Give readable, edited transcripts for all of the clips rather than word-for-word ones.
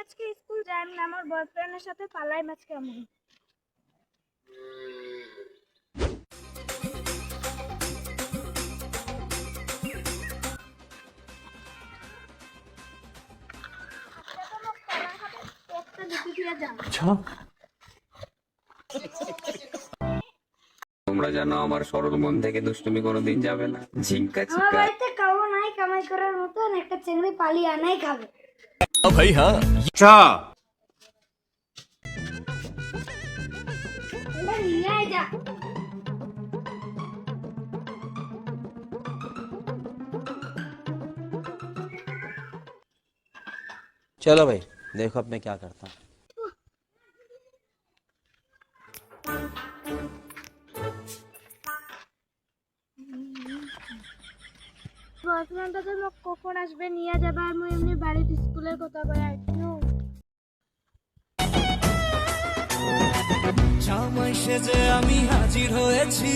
আজকে স্কুল যাই না, আমার বয়ফ্রেন্ডের সাথে পালাই মাছ কেমন। তোমরা জানো আমার সরল মন থেকে দুষ্টুমি কোনোদিন যাবে না। ঝিঙ্কা আমার চিকা বাড়িতে কাউ নাই কামাই করার মতন, একটা চিংড়ি পালি আনাই খাবে। भाई हाँ अच्छा এটা নিয়ে আয় যা। चलो भाई देखो अब मैं क्या करता हूँ। বয়ফ্রেন্ডটা তো কখন আসবে নিয়ে যাবে, আর মই এমনি বাড়ির স্কুলের কথা কই আইছো। জামাই সেজে আমি হাজির হয়েছি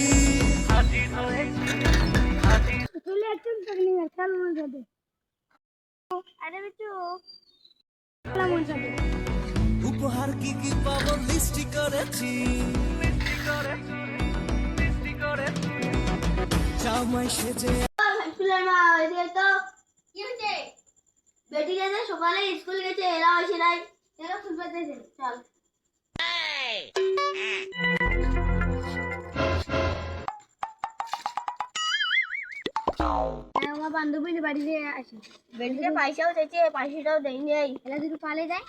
তুলে একদম পাগলি না, চল মন যাবে। আরে বিটু চল মন যাবে। উপহার কি কি পাবো লিস্টি করেছি জামাই সেজে স্কুলের মা হয়েছে তো কি হয়েছে? বেটি গেছে সকালে স্কুল গেছে, এরা হয়েছে নাই, এরা ফুটবল দিয়েছে। চল আমার বান্ধবীর বাড়িতে আসি, বেটিকে পয়সাও চাইছে, পয়সাটাও দেয়নি। এরা যদি পালে যায়